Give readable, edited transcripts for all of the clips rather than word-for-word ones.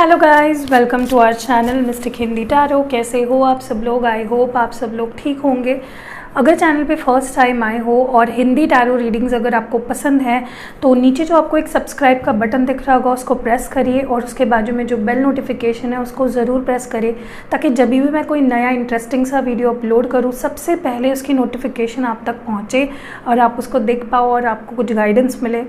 Hello guys, welcome to our channel mystic Hindi tarot. कैसे हो आप सब लोग? आई होप आप सब लोग ठीक होंगे। अगर चैनल पे फर्स्ट टाइम आए हो और हिंदी टैरो रीडिंग्स अगर आपको पसंद है तो नीचे जो आपको एक सब्सक्राइब का बटन दिख रहा होगा उसको प्रेस करिए और उसके बाजू में जो बेल नोटिफिकेशन है उसको ज़रूर प्रेस करिए ताकि जब भी मैं कोई नया इंटरेस्टिंग सा वीडियो अपलोड करूँ सबसे पहले उसकी नोटिफिकेशन आप तक पहुँचे और आप उसको देख पाओ और आपको कुछ गाइडेंस मिले।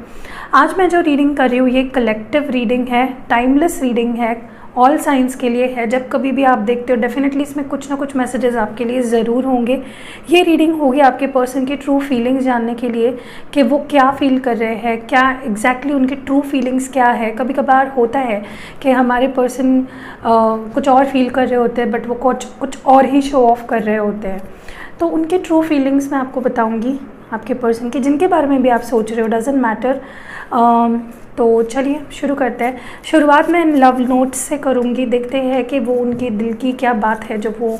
आज मैं जो रीडिंग कर रही हूँ ये कलेक्टिव रीडिंग है, टाइमलेस रीडिंग है, ऑल साइंस के लिए है। जब कभी भी आप देखते हो डेफिनेटली इसमें कुछ ना कुछ मैसेजेस आपके लिए ज़रूर होंगे। ये रीडिंग होगी आपके पर्सन की ट्रू फीलिंग्स जानने के लिए कि वो क्या फील कर रहे हैं, क्या एग्जैक्टली उनकी ट्रू फीलिंग्स क्या है। कभी कभार होता है कि हमारे पर्सन कुछ और फील कर रहे होते हैं बट वो कुछ और ही शो ऑफ कर रहे होते हैं। तो उनके ट्रू फीलिंग्स मैं आपको बताऊँगी आपके पर्सन की, जिनके बारे में भी आप सोच रहे हो, डजेंट मैटर। तो चलिए शुरू करते हैं। शुरुआत मैं लव नोट्स से करूँगी, देखते हैं कि वो उनके दिल की क्या बात है जो वो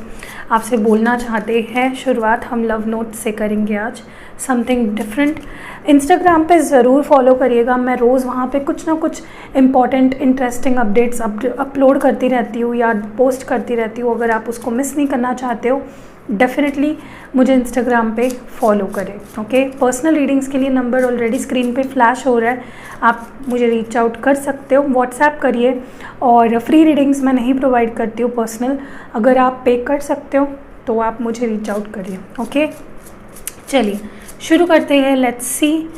आपसे बोलना चाहते हैं। शुरुआत हम लव नोट्स से करेंगे आज, समथिंग डिफरेंट। इंस्टाग्राम पे ज़रूर फॉलो करिएगा, मैं रोज़ वहाँ पे कुछ ना कुछ इम्पॉर्टेंट इंटरेस्टिंग अपडेट्स अपलोड करती रहती हूँ या पोस्ट करती रहती हूँ। अगर आप उसको मिस नहीं करना चाहते हो डेफिनेटली मुझे इंस्टाग्राम पे फॉलो करें। ओके, पर्सनल रीडिंग्स के लिए नंबर ऑलरेडी स्क्रीन पे फ्लैश हो रहा है, आप मुझे रीच आउट कर सकते हो, व्हाट्सएप करिए। और फ्री रीडिंग्स मैं नहीं प्रोवाइड करती हूँ पर्सनल, अगर आप पे कर सकते हो तो आप मुझे रीच आउट करिए। ओके, चलिए शुरू करते हैं। Let's see.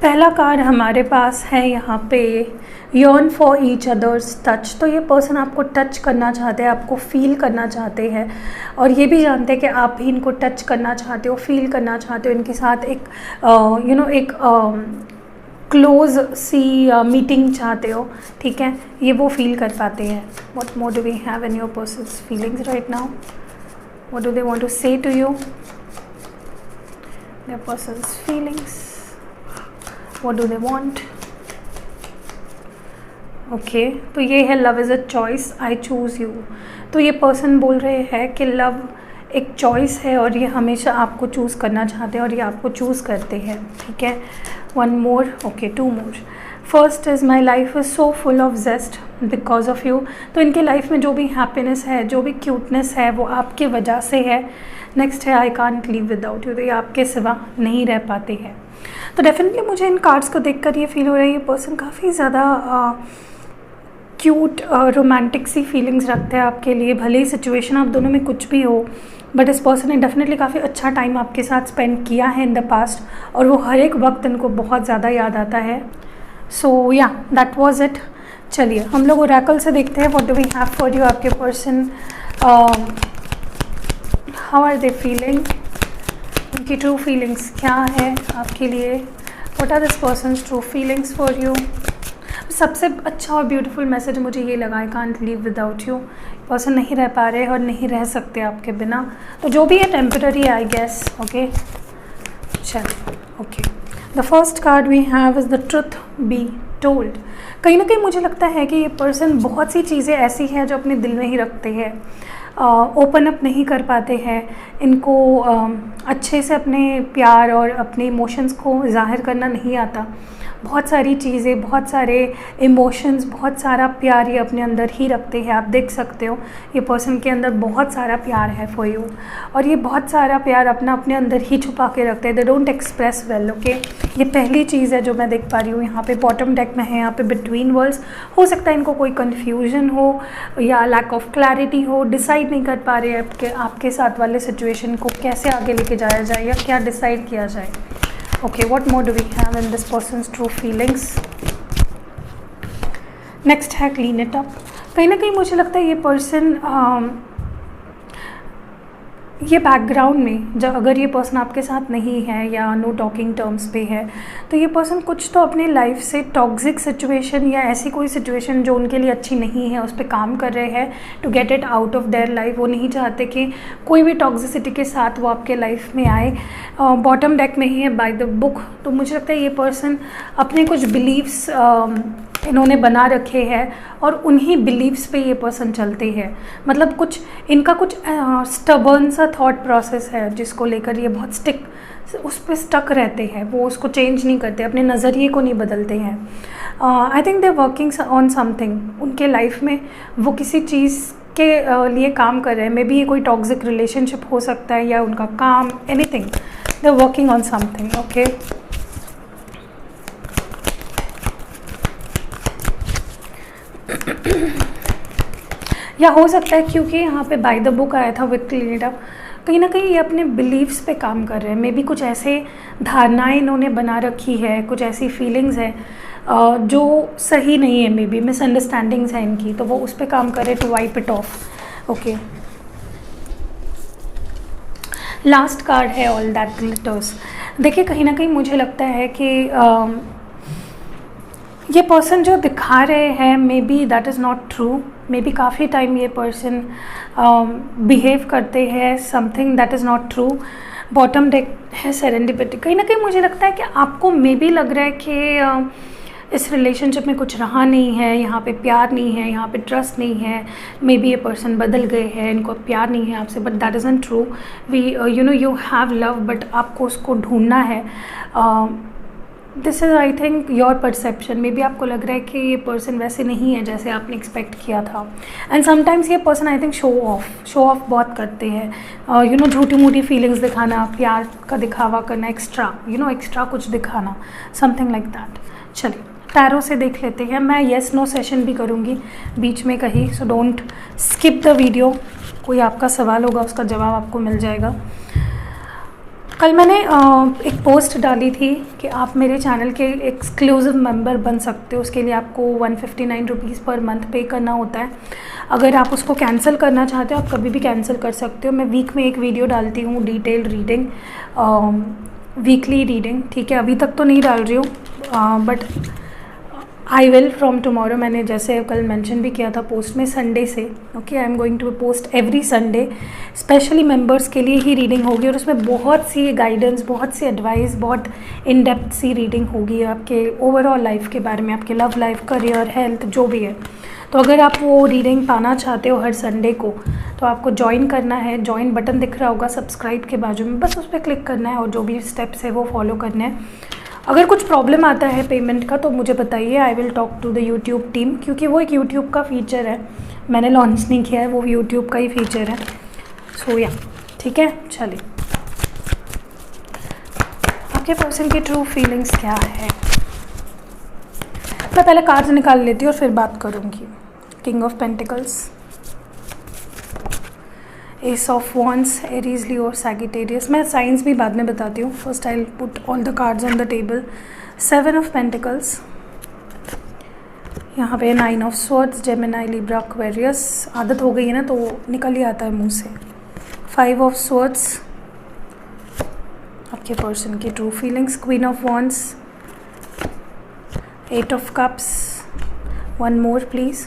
पहला कार्ड हमारे पास है यहाँ पे yearn for each others touch. तो ये पर्सन आपको टच करना चाहते हैं, आपको फील करना चाहते हैं और ये भी जानते हैं कि आप भी इनको टच करना चाहते हो, फील करना चाहते हो, इनके साथ एक एक क्लोज सी मीटिंग चाहते हो। ठीक है, ये वो फील कर पाते हैं। What more do we have in your person's feelings right now? What do they want to say to you? Their person's feelings, what do they want? Okay, तो ये है love is a choice, I choose you. तो ये person बोल रहे हैं कि love एक चॉइस है और ये हमेशा आपको चूज़ करना चाहते हैं और ये आपको चूज़ करते हैं। ठीक है, one more, okay, two more. First is my life is so full of zest because of you. तो इनके लाइफ में जो भी हैप्पीनेस है, जो भी क्यूटनेस है वो आपके वजह से है। नेक्स्ट है आई कांट लिव विदाउट यू। तो ये आपके सिवा नहीं रह पाते हैं। तो डेफिनेटली मुझे इन कार्ड्स को देखकर ये फील हो रहा है ये पर्सन काफ़ी ज़्यादा क्यूट रोमांटिक सी फीलिंग्स रखते हैं आपके लिए। भले ही सिचुएशन आप दोनों में कुछ भी हो बट इस पर्सन ने डेफिनेटली काफ़ी अच्छा टाइम आपके साथ स्पेंड किया है इन द पास्ट और वो हर एक वक्त इनको बहुत ज़्यादा याद आता है। सो या दैट वाज इट। चलिए हम लोग ओरेकल से देखते हैं what do we have for you. आपके person how are they feeling, उनकी ट्रू फीलिंग्स क्या है आपके लिए? What are this person's true feelings for you? सबसे अच्छा और ब्यूटीफुल मैसेज मुझे ये लगा, I can't live without you. Person नहीं रह पा रहे और नहीं रह सकते आपके बिना। तो जो भी है टेम्पररी आई गेस। ओके, चलिए। Okay, the first card we have is the truth be told. कहीं ना कहीं मुझे लगता है कि ये पर्सन बहुत सी चीज़ें ऐसी हैं जो अपने दिल में ही रखते हैं, ओपन अप नहीं कर पाते हैं। इनको अच्छे से अपने प्यार और अपने इमोशंस को जाहिर करना नहीं आता। बहुत सारी चीज़ें, बहुत सारे इमोशंस, बहुत सारा प्यार ये अपने अंदर ही रखते हैं। आप देख सकते हो ये पर्सन के अंदर बहुत सारा प्यार है फॉर यू और ये बहुत सारा प्यार अपने अंदर ही छुपा के रखते हैं। They don't express well. Okay, ये पहली चीज़ है जो मैं देख पा रही हूँ। यहाँ पे बॉटम डेक में है, यहाँ पे बिटवीन वर्ल्ड्स। हो सकता है इनको कोई कन्फ्यूजन हो या लैक ऑफ क्लैरिटी हो, डिसाइड नहीं कर पा रहे हैं कि आपके साथ वाले सिचुएशन को कैसे आगे लेके जाया जाए या क्या डिसाइड किया जाए। Okay, what more do we have in this person's true feelings? Next है clean it up। कहीं ना कहीं मुझे लगता है ये पर्सन ये बैकग्राउंड में जब अगर ये पर्सन आपके साथ नहीं है या नो टॉकिंग टर्म्स पे है तो ये पर्सन कुछ तो अपने लाइफ से टॉक्सिक सिचुएशन या ऐसी कोई सिचुएशन जो उनके लिए अच्छी नहीं है उस पर काम कर रहे हैं to get it out of their life. वो नहीं चाहते कि कोई भी टॉक्सिसिटी के साथ वो आपके लाइफ में आए। बॉटम डेक में ही है बाय द बुक। तो मुझे लगता है ये पर्सन अपने कुछ बिलीव्स इन्होंने बना रखे हैं और उन्हीं बिलीव्स पे ये पर्सन चलते हैं। मतलब कुछ इनका कुछ स्टबर्न सा थॉट प्रोसेस है जिसको लेकर ये बहुत उस पर स्टक रहते हैं, वो उसको चेंज नहीं करते, अपने नज़रिए को नहीं बदलते हैं। I think they working on something, उनके लाइफ में वो किसी चीज़ के लिए काम कर रहे हैं। मे बी ये कोई टॉक्सिक रिलेशनशिप हो सकता है या उनका काम, anything, they are working on something. Okay, या हो सकता है क्योंकि यहाँ पे बाय द बुक आया था विद क्लीन अप, कहीं ना कहीं ये अपने बिलीव्स पे काम कर रहे हैं। मे बी कुछ ऐसे धारणाएं इन्होंने बना रखी है, कुछ ऐसी फीलिंग्स है जो सही नहीं है, मे बी मिसअंडरस्टैंडिंग्स है इनकी, तो वो उस पर काम करे to wipe it off. Okay, last card है ऑल दैट ग्लिटर्स। देखिए कहीं ना कहीं मुझे लगता है कि ये पर्सन जो दिखा रहे हैं may be that is not true. May be काफ़ी टाइम ये पर्सन बिहेव करते हैं something that is not true. Bottom deck है सेरेंडिपिटी। कहीं ना कहीं मुझे लगता है कि आपको मे बी लग रहा है कि इस रिलेशनशिप में कुछ रहा नहीं है, यहाँ पे प्यार नहीं है, यहाँ पे ट्रस्ट नहीं है। मे बी ये पर्सन बदल गए हैं, इनको प्यार नहीं है आपसे, but that isn't true. We you know you have love, but आपको उसको ढूंढना है। This is I think your perception. Maybe आपको लग रहा है कि ये पर्सन वैसे नहीं है जैसे आपने एक्सपेक्ट किया था। एंड समटाइम्स ये person I think show off बहुत करते हैं। यू नो झूठी मूठी फीलिंग्स दिखाना, प्यार का दिखावा करना, एक्स्ट्रा कुछ दिखाना, समथिंग लाइक दैट। चलिए टैरो से देख लेते हैं। मैं येस नो सेशन भी करूँगी बीच में कहीं, so don't skip the video. कोई आपका सवाल होगा उसका जवाब आपको मिल जाएगा। कल मैंने एक पोस्ट डाली थी कि आप मेरे चैनल के एक्सक्लूसिव मेंबर बन सकते हो। उसके लिए आपको 159 रुपीज़ पर मंथ पे करना होता है। अगर आप उसको कैंसिल करना चाहते हो आप कभी भी कैंसिल कर सकते हो। मैं वीक में एक वीडियो डालती हूँ, डिटेल्ड रीडिंग, वीकली रीडिंग, ठीक है। अभी तक तो नहीं डाल रही हूँ but I will from tomorrow. मैंने जैसे कल मेंशन भी किया था पोस्ट में, संडे से okay I am going to post every Sunday. Specially members के लिए ही रीडिंग होगी और उसमें बहुत सी गाइडेंस, बहुत सी एडवाइस, बहुत इन डेप्थ सी रीडिंग होगी आपके ओवरऑल लाइफ के बारे में, आपके लव लाइफ, करियर, हेल्थ, जो भी है। तो अगर आप वो रीडिंग पाना चाहते हो हर संडे को तो आपको ज्वाइन करना है। ज्वाइन बटन दिख रहा होगा सब्सक्राइब के बाजू में, बस उस पर क्लिक करना है और जो भी स्टेप्स है वो फॉलो करना है। अगर कुछ प्रॉब्लम आता है पेमेंट का तो मुझे बताइए, I will talk to the YouTube team, क्योंकि वो एक यूट्यूब का फीचर है, मैंने लॉन्च नहीं किया है, वो यूट्यूब का ही फीचर है। सो या ठीक है। चलिए आपके पर्सन की ट्रू फीलिंग्स क्या है, मैं पहले कार्ड्स निकाल लेती हूँ और फिर बात करूँगी। King of pentacles, ace of wands, Aries, Leo और सैगिटेरियस। मैं साइंस भी बाद में बताती हूँ, first I will put all the cards on the table. 7 of pentacles, यहाँ पे 9 of swords, Gemini, Libra, Aquarius. आदत हो गई है ना तो निकल ही आता है मुंह से। 5 ऑफ स्वॉर्ड्स, आपके पर्सन की true feelings. Queen of wands, 8 of cups, 1 more please,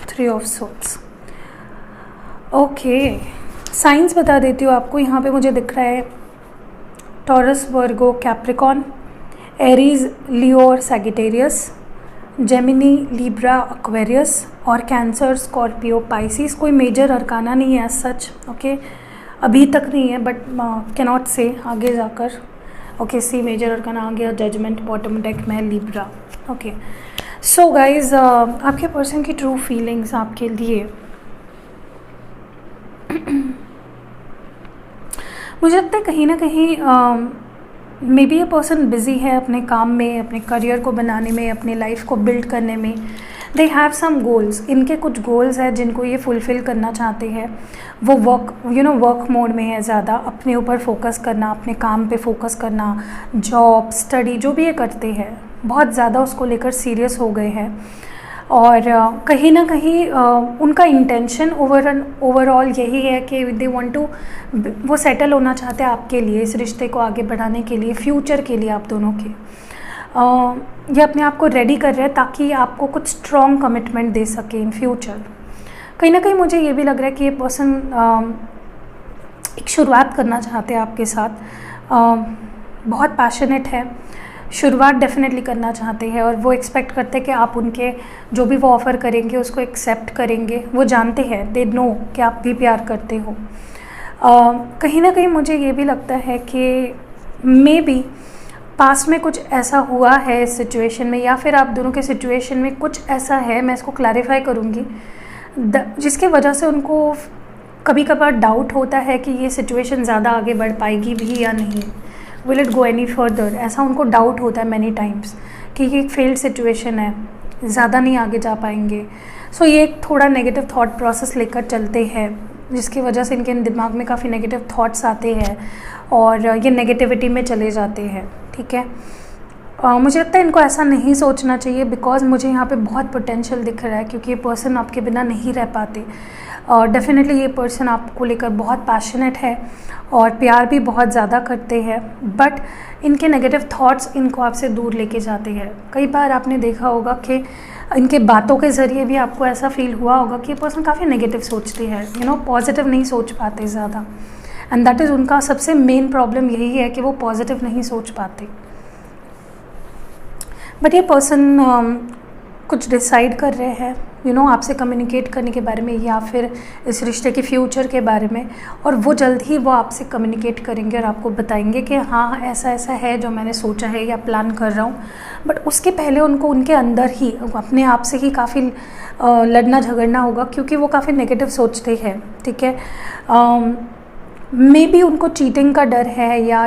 3 of swords. Okay science बता देती हूँ आपको। यहाँ पे मुझे दिख रहा है टॉरस, वर्गो, कैप्रिकॉन, एरीज, लियो और सैगिटेरियस, जेमिनी, लिब्रा, एक्वेरियस और कैंसर, स्कॉर्पियो, पाइसिस। कोई मेजर अरकाना नहीं है सच, ओके अभी तक नहीं है, बट कैनॉट से आगे जाकर। ओके सी मेजर अरकाना आ गया, जजमेंट बॉटम डेक में, लिब्रा। ओके सो गाइज आपके पर्सन की ट्रू फीलिंग्स आपके लिए मुझे लगता है कहीं ना कहीं मे बी ये पर्सन बिज़ी है अपने काम में, अपने करियर को बनाने में, अपने लाइफ को बिल्ड करने में। दे हैव सम गोल्स, इनके कुछ गोल्स हैं जिनको ये फुलफ़िल करना चाहते हैं। वो वर्क मोड में है ज़्यादा, अपने ऊपर फोकस करना, अपने काम पे फोकस करना, जॉब, स्टडी, जो भी ये करते हैं बहुत ज़्यादा उसको लेकर सीरियस हो गए हैं। और कहीं ना कहीं उनका इंटेंशन ओवरऑल यही है कि दे वांट टू, वो सेटल होना चाहते हैं आपके लिए, इस रिश्ते को आगे बढ़ाने के लिए, फ्यूचर के लिए आप दोनों के। ये अपने आप को रेडी कर रहे हैं ताकि आपको कुछ स्ट्रॉन्ग कमिटमेंट दे सके इन फ्यूचर। कहीं ना कहीं मुझे ये भी लग रहा है कि ये पर्सन एक शुरुआत करना चाहते हैं आपके साथ, बहुत पैशनेट है, शुरुआत डेफिनेटली करना चाहते हैं और वो एक्सपेक्ट करते हैं कि आप उनके जो भी वो ऑफ़र करेंगे उसको एक्सेप्ट करेंगे। वो जानते हैं, दे नो कि आप भी प्यार करते हो। कहीं ना कहीं मुझे ये भी लगता है कि मे बी पास्ट में कुछ ऐसा हुआ है इस सिचुएशन में, या फिर आप दोनों के सिचुएशन में कुछ ऐसा है, मैं इसको क्लैरिफाई करूँगी, जिसके वजह से उनको कभी कभार डाउट होता है कि ये सिचुएशन ज़्यादा आगे बढ़ पाएगी भी या नहीं, will it go any further, ऐसा उनको डाउट होता है मैनी टाइम्स कि ये एक फेल्ड सिचुएशन है, ज़्यादा नहीं आगे जा पाएंगे। सो ये एक थोड़ा नेगेटिव थॉट प्रोसेस लेकर चलते हैं, जिसकी वजह से इनके दिमाग में काफ़ी नेगेटिव थॉट्स आते हैं और ये नेगेटिविटी में चले जाते हैं। ठीक है, मुझे लगता है इनको ऐसा नहीं सोचना चाहिए, बिकॉज मुझे यहाँ पे बहुत पोटेंशियल दिख रहा है, क्योंकि ये पर्सन आपके बिना नहीं रह पाते। डेफिनेटली ये पर्सन आपको लेकर बहुत पैशनेट है और प्यार भी बहुत ज़्यादा करते हैं, बट इनके नेगेटिव थॉट्स इनको आपसे दूर लेके जाते हैं। कई बार आपने देखा होगा कि इनके बातों के ज़रिए भी आपको ऐसा फील हुआ होगा कि ये पर्सन काफ़ी नेगेटिव सोचते हैं, पॉजिटिव नहीं सोच पाते ज़्यादा, एंड दैट इज़ उनका सबसे मेन प्रॉब्लम यही है कि वो पॉजिटिव नहीं सोच पाते। बट ये पर्सन कुछ डिसाइड कर रहे हैं आपसे कम्युनिकेट करने के बारे में, या फिर इस रिश्ते के फ्यूचर के बारे में, और वो जल्द ही वो आपसे कम्युनिकेट करेंगे और आपको बताएंगे कि हाँ ऐसा ऐसा है जो मैंने सोचा है या प्लान कर रहा हूँ। बट उसके पहले उनको उनके अंदर ही अपने आप से ही काफ़ी लड़ना झगड़ना होगा, क्योंकि वो काफ़ी नेगेटिव सोचते हैं। ठीक है, मे बी उनको चीटिंग का डर है, या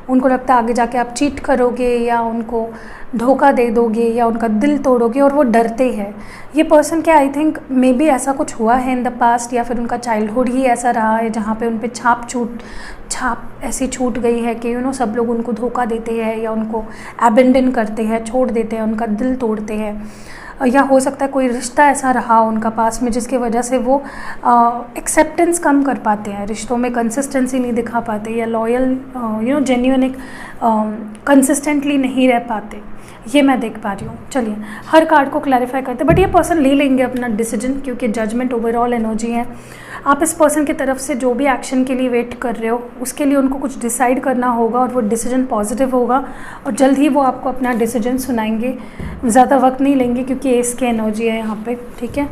उनको लगता है आगे जाके आप चीट करोगे या उनको धोखा दे दोगे या उनका दिल तोड़ोगे, और वो डरते हैं। ये पर्सन क्या, आई थिंक मे बी ऐसा कुछ हुआ है इन द पास्ट, या फिर उनका चाइल्डहुड ही ऐसा रहा है जहाँ पे उन पे छाप ऐसी छूट गई है कि सब लोग उनको धोखा देते हैं या उनको अबेंडन करते हैं, छोड़ देते हैं, उनका दिल तोड़ते हैं। या हो सकता है कोई रिश्ता ऐसा रहा उनका पास में जिसकी वजह से वो एक्सेप्टेंस कम कर पाते हैं, रिश्तों में कंसिस्टेंसी नहीं दिखा पाते, या लॉयल जेन्युइन एक कंसिस्टेंटली नहीं रह पाते। ये मैं देख पा रही हूँ। चलिए हर कार्ड को क्लैरिफाई करते, बट ये पर्सन ले लेंगे अपना डिसीजन, क्योंकि जजमेंट ओवरऑल एनर्जी है। आप इस पर्सन की तरफ से जो भी एक्शन के लिए वेट कर रहे हो, उसके लिए उनको कुछ डिसाइड करना होगा, और वो डिसीजन पॉजिटिव होगा, और जल्द ही वो आपको अपना डिसीजन सुनाएंगे। ज़्यादा वक्त नहीं लेंगे, क्योंकि एस की एनर्जी है यहाँ पे। ठीक है,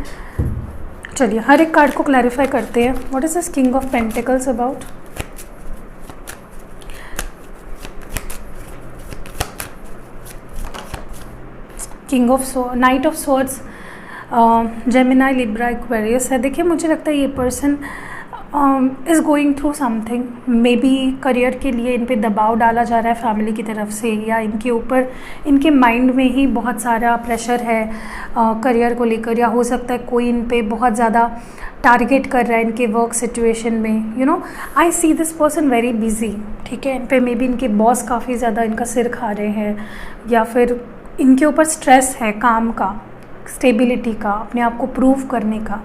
चलिए हर एक कार्ड को क्लैरिफाई करते हैं। What is this king of pentacles about? King of night of swords, Gemini, Libra, Aquarius है। देखिए मुझे लगता है ये person is going through something, may be career के लिए इन पे दबाव डाला जा रहा है फैमिली की तरफ से, या इनके ऊपर इनके माइंड में ही बहुत सारा प्रेशर है करियर को लेकर, या हो सकता है कोई इन पे बहुत ज़्यादा टारगेट कर रहा है इनके वर्क सिचुएशन में। I see this person very busy. ठीक है, इन पे मे बी इनके बॉस काफ़ी ज़्यादा इनका सिर खा रहे हैं, या फिर इनके ऊपर स्ट्रेस है काम का, स्टेबिलिटी का, अपने आप को प्रूव करने का।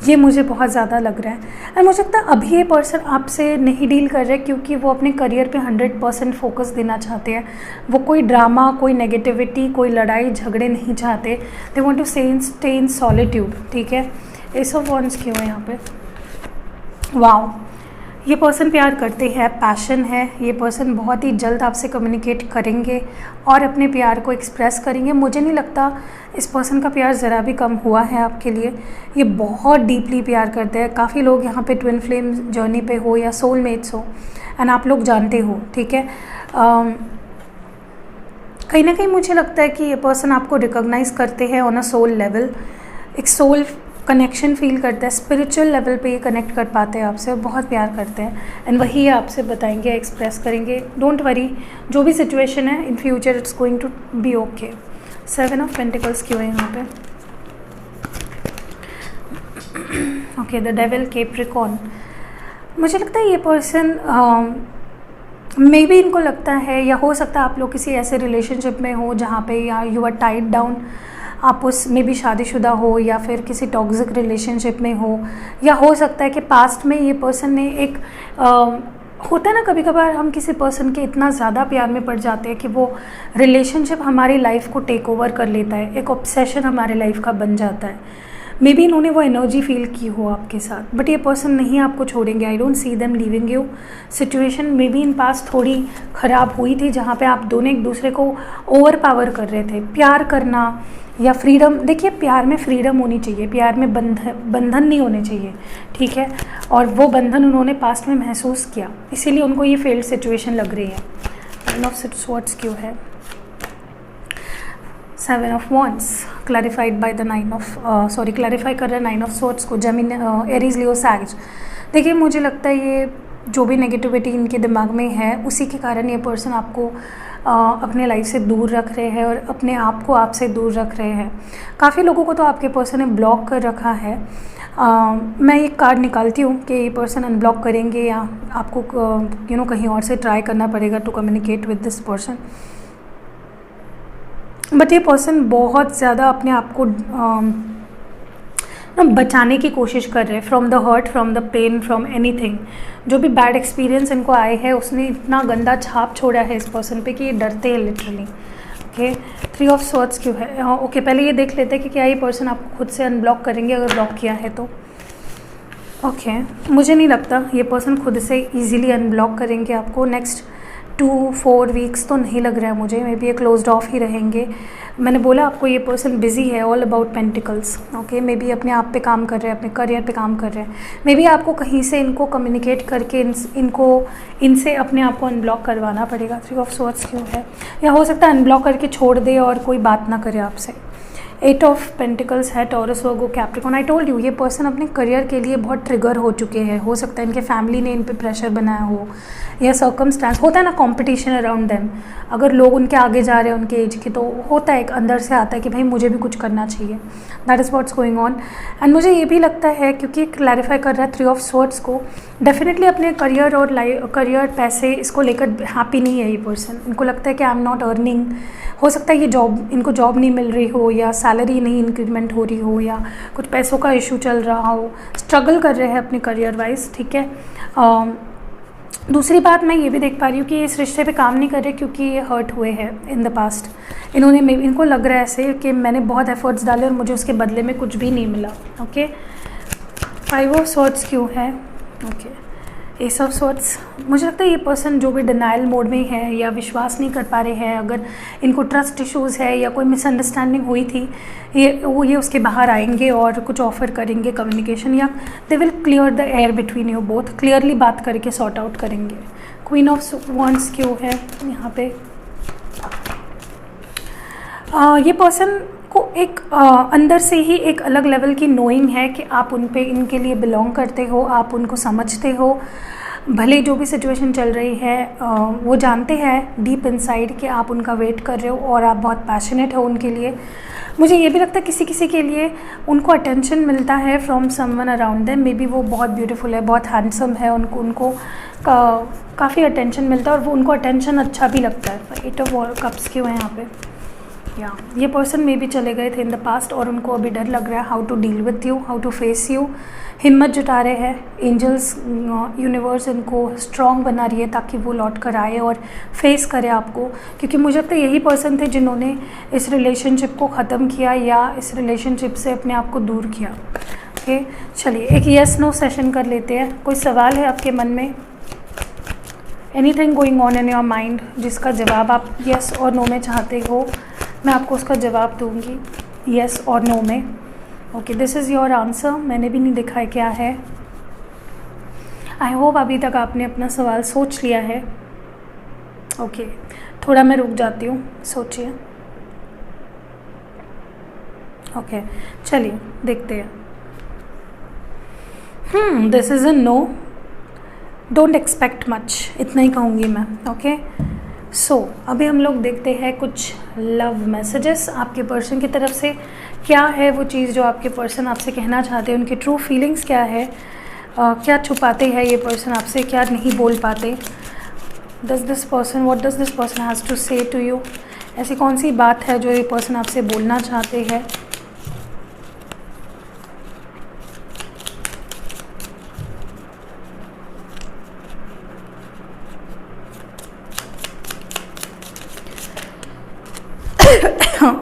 ये मुझे बहुत ज़्यादा लग रहा है। और मुझे लगता है अभी ये पर्सन आपसे नहीं डील कर रहे, क्योंकि वो अपने करियर पे 100% फोकस देना चाहते हैं। वो कोई ड्रामा, कोई नेगेटिविटी, कोई लड़ाई झगड़े नहीं चाहते। They want to stay in solitude. ठीक है, एस ऑफ वॉन्ड्स क्यों है यहाँ पे? वाओ, ये पर्सन प्यार करते हैं, पैशन है। ये पर्सन बहुत ही जल्द आपसे कम्युनिकेट करेंगे और अपने प्यार को एक्सप्रेस करेंगे। मुझे नहीं लगता इस पर्सन का प्यार ज़रा भी कम हुआ है आपके लिए। ये बहुत डीपली प्यार करते हैं। काफ़ी लोग यहाँ पे ट्विन फ्लेम जर्नी पे हो या सोलमेट्स हो, एंड आप लोग जानते हो। ठीक है, कहीं ना कहीं मुझे लगता है कि ये पर्सन आपको रिकॉग्नाइज़ करते हैं ऑन अ सोल लेवल, एक सोल कनेक्शन फील करता है, स्पिरिचुअल लेवल पे ये कनेक्ट कर पाते हैं आपसे, बहुत प्यार करते हैं, एंड वही आपसे बताएंगे, एक्सप्रेस करेंगे। डोंट वरी, जो भी सिचुएशन है in future it's going to be okay. 7 of pentacles क्यों है यहाँ पे? Okay, the devil, Capricorn. मुझे लगता है ये पर्सन मे बी इनको लगता है, या हो सकता है आप लोग किसी ऐसे रिलेशनशिप में हो जहाँ पे या यू आर टाइड डाउन, आप उसमें भी शादीशुदा हो या फिर किसी टॉक्सिक रिलेशनशिप में हो, या हो सकता है कि पास्ट में ये पर्सन ने एक होता है ना, कभी कभार हम किसी पर्सन के इतना ज़्यादा प्यार में पड़ जाते हैं कि वो रिलेशनशिप हमारी लाइफ को टेक ओवर कर लेता है, एक ऑब्सेशन हमारे लाइफ का बन जाता है। मे बी इन्होंने वो एनर्जी फील की हो आपके साथ, बट ये पर्सन नहीं आपको छोड़ेंगे। I don't see them leaving you. Situation maybe in past थोड़ी ख़राब हुई थी, जहाँ पे आप दोनों एक दूसरे को ओवर पावर कर रहे थे। प्यार करना या फ्रीडम, देखिए प्यार में फ्रीडम होनी चाहिए, प्यार में बंधन नहीं होने चाहिए, ठीक है। और वो बंधन उन्होंने पास्ट में महसूस किया, इसीलिए उनको ये फेल्ड सिचुएशन लग रही है। 9 ऑफ स्वॉर्ड्स क्यों है? 7 of wands clarified by the 9 of clarify कर रहा है 9 ऑफ स्वॉर्ड्स को। जेमिनी, एरीज, लियो, सैजिटेरियस। देखिए मुझे लगता है ये जो भी नेगेटिविटी इनके दिमाग में है, उसी के कारण ये पर्सन आपको अपने लाइफ से दूर रख रहे हैं और अपने आप को आपसे दूर रख रहे हैं। काफ़ी लोगों को तो आपके पर्सन ने ब्लॉक कर रखा है। मैं एक कार्ड निकालती हूँ कि ये पर्सन अनब्लॉक करेंगे या आपको कहीं और से ट्राई करना पड़ेगा to communicate with this person. But ये पर्सन बहुत ज़्यादा अपने आप को बचाने की कोशिश कर रहे हैं from the hurt, from the pain, from anything. जो भी बैड एक्सपीरियंस इनको आए हैं उसने इतना गंदा छाप छोड़ा है इस पर्सन पे कि ये डरते हैं लिटरली। ओके, 3 ऑफ स्वॉर्ड्स क्यों है? ओके, पहले ये देख लेते हैं कि क्या ये पर्सन आपको खुद से अनब्लॉक करेंगे अगर ब्लॉक किया है तो। ओके, मुझे नहीं लगता ये पर्सन खुद से ईजिली अनब्लॉक करेंगे आपको। नेक्स्ट 2-4 वीक्स तो नहीं लग रहा है मुझे, मे बी ये क्लोज्ड ऑफ ही रहेंगे। मैंने बोला आपको ये पर्सन बिजी है, all about pentacles. Okay, may be अपने आप पे काम कर रहे हैं, अपने करियर पे काम कर रहे हैं। मे बी आपको कहीं से इनको कम्युनिकेट करके इनसे अपने आप को अनब्लॉक करवाना पड़ेगा। 3 ऑफ स्वॉर्ड्स क्यों है? या हो सकता है अनब्लॉक करके छोड़ दे और कोई बात ना करे आपसे। 8 ऑफ पेंटिकल्स है, taurus, Virgo, Capricorn. I told you ये पर्सन अपने करियर के लिए बहुत ट्रिगर हो चुके हैं। हो सकता है इनके फैमिली ने इन पे प्रेशर बनाया हो या सर्कमस्टांस, होता है ना कंपटीशन अराउंड देम। अगर लोग उनके आगे जा रहे हैं उनके एज के, तो होता है एक अंदर से आता है कि भाई मुझे भी कुछ करना चाहिए। That is what's going on. And मुझे ये भी लगता है, क्योंकि क्लैरिफाई कर रहा है 3 ऑफ स्वॉर्ड्स को, डेफिनेटली अपने करियर और करियर, पैसे, इसको लेकर हैप्पी नहीं है ये पर्सन। इनको लगता है कि आई एम नॉट अर्निंग। हो सकता है ये इनको जॉब नहीं मिल रही हो, या सैलरी नहीं इंक्रीमेंट हो रही हो, या कुछ पैसों का इशू चल रहा हो। स्ट्रगल कर रहे हैं अपने करियर वाइज, ठीक है। दूसरी बात मैं ये भी देख पा रही हूँ कि इस रिश्ते पे काम नहीं कर रहे क्योंकि ये हर्ट हुए हैं इन द पास्ट। इनको लग रहा है ऐसे कि मैंने बहुत एफर्ट्स डाले और मुझे उसके बदले में कुछ भी नहीं मिला। ओके, 5 ऑफ स्वॉर्ड्स क्यों है? Okay, S of swords. मुझे लगता है ये पर्सन जो भी डिनाइल मोड में है या विश्वास नहीं कर पा रहे हैं, अगर इनको ट्रस्ट इश्यूज़ है या कोई मिसअंडरस्टैंडिंग हुई थी, ये उसके बाहर आएंगे और कुछ ऑफर करेंगे कम्युनिकेशन, या they will clear the air between you both. Clearly बात करके सॉर्ट आउट करेंगे। क्वीन ऑफ वॉन्ड्स क्यों है यहाँ पे? ये पर्सन को एक अंदर से ही एक अलग लेवल की नोइंग है कि आप इनके लिए बिलोंग करते हो, आप उनको समझते हो। भले जो भी सिचुएशन चल रही है वो जानते हैं डीप इनसाइड कि आप उनका वेट कर रहे हो और आप बहुत पैशनेट हो उनके लिए। मुझे ये भी लगता है किसी किसी के लिए उनको अटेंशन मिलता है from someone around them. May be वो बहुत ब्यूटीफुल है, बहुत हैंडसम है, उनको काफ़ी अटेंशन मिलता है और वो उनको अटेंशन अच्छा भी लगता है। 8 ऑफ कप्स क्यों है यहाँ पे? ये पर्सन में भी चले गए थे इन द पास्ट और उनको अभी डर लग रहा है how to deal with you, how to face you. हिम्मत जुटा रहे हैं, एंजल्स, यूनिवर्स इनको स्ट्रॉन्ग बना रही है ताकि वो लौट कर आए और फेस करे आपको। क्योंकि मुझे लगता है यही पर्सन थे जिन्होंने इस रिलेशनशिप को ख़त्म किया या इस रिलेशनशिप से अपने आप को दूर किया। ओके, चलिए एक येस नो सेशन कर लेते हैं। कोई सवाल है आपके मन में? Anything going on in your mind जिसका जवाब आप येस और नो में चाहते हो, मैं आपको उसका जवाब दूंगी येस और नो में। Okay, this is your answer. मैंने भी नहीं देखा है क्या है। आई होप अभी तक आपने अपना सवाल सोच लिया है। ओके, थोड़ा मैं रुक जाती हूँ, सोचिए। ओके, चलिए देखते हैं। This is a no, don't expect much, इतना ही कहूँगी मैं। ओके, सो अभी हम लोग देखते हैं कुछ लव मैसेजेस आपके पर्सन की तरफ से। क्या है वो चीज़ जो आपके पर्सन आपसे कहना चाहते हैं, उनकी ट्रू फीलिंग्स क्या है, क्या छुपाते हैं ये पर्सन आपसे, क्या नहीं बोल पाते। What does this person has to say to you? ऐसी कौन सी बात है जो ये पर्सन आपसे बोलना चाहते हैं?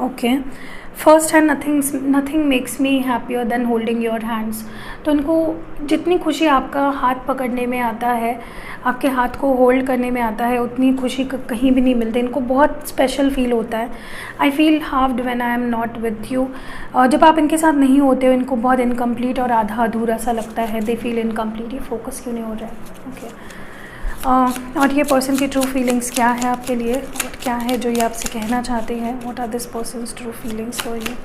ओके, फर्स्ट है nothing makes me happier than holding your hands. तो इनको जितनी खुशी आपका हाथ पकड़ने में आता है, आपके हाथ को होल्ड करने में आता है, उतनी खुशी कहीं भी नहीं मिलती। इनको बहुत स्पेशल फील होता है। I feel halved when I am not with you. और जब आप इनके साथ नहीं होते हो इनको बहुत इनकम्प्लीट और आधा अधूरा सा लगता है। They feel incomplete. ये फोकस क्यों नहीं हो रहा है? ओके। और ये पर्सन की ट्रू फीलिंग्स क्या है आपके लिए, और क्या है जो ये आपसे कहना चाहते हैं? What are this person's true feelings for you?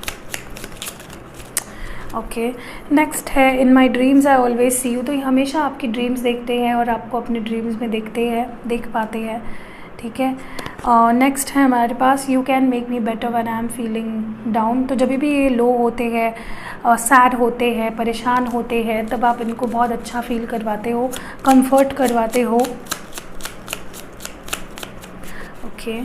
Okay, next है in my dreams I always see you. तो ये हमेशा आपकी ड्रीम्स देखते हैं और आपको अपने ड्रीम्स में देख पाते हैं, ठीक है। नेक्स्ट है हमारे पास you can make me better when I am feeling down. तो जब भी ये लो होते हैं, सैड होते हैं, परेशान होते हैं, तब आप इनको बहुत अच्छा फील करवाते हो, कंफर्ट करवाते हो। Okay,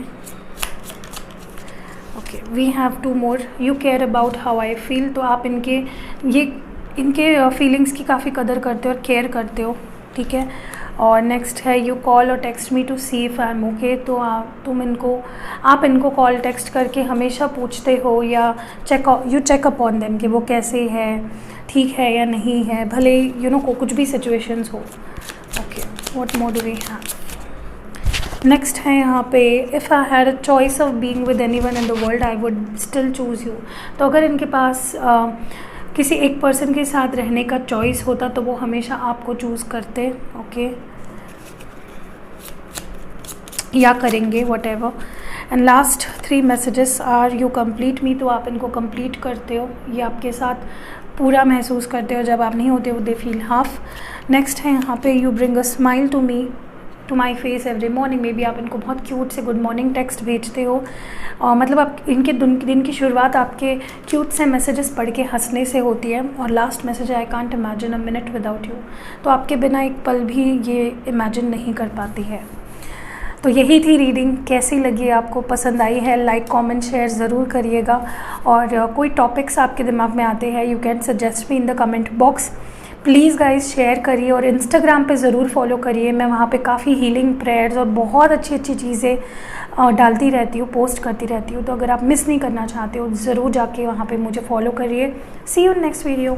we have 2 more. You care about how I feel. तो आप इनके फीलिंग्स की काफ़ी कदर करते हो और केयर करते हो, ठीक है। और नेक्स्ट है यू कॉल और text me to see if I am okay. तो आप इनको कॉल टेक्स्ट करके हमेशा पूछते हो या यू चेक अपॉन देम कि वो कैसे है, ठीक है या नहीं है, भले कुछ भी सिचुएशंस हो। Okay, what more do we have? Next है यहाँ पे if I had a choice of being with anyone in the world I would still choose you. तो अगर इनके पास किसी एक पर्सन के साथ रहने का चॉइस होता तो वो हमेशा आपको चूज़ करते, ओके, या करेंगे, whatever. And last 3 messages are you complete me. तो आप इनको कंप्लीट करते हो, ये आपके साथ पूरा महसूस करते हो। जब आप नहीं होते हो दे फील हाफ। नेक्स्ट है यहाँ पे you bring a smile to me to my face every morning. Maybe आप इनको बहुत क्यूट से गुड मॉर्निंग टेक्स्ट भेजते हो, और मतलब आप इनके दिन की शुरुआत आपके क्यूट से मैसेजेस पढ़ के हंसने से होती है। और last message I can't imagine a minute without you. तो आपके बिना एक पल भी ये इमेजिन नहीं कर पाती है। तो यही थी रीडिंग। कैसी लगी आपको, पसंद आई है? लाइक कमेंट शेयर ज़रूर करिएगा। और कोई टॉपिक्स आपके दिमाग में आते हैं you can suggest me in the comment box. Please guys share करिए और इंस्टाग्राम पे ज़रूर फॉलो करिए। मैं वहाँ पे काफ़ी हीलिंग प्रेयर्स और बहुत अच्छी चीज़ें डालती रहती हूँ, पोस्ट करती रहती हूँ। तो अगर आप मिस नहीं करना चाहते हो ज़रूर जाके वहाँ पे मुझे फॉलो करिए। सी यू नेक्स्ट वीडियो।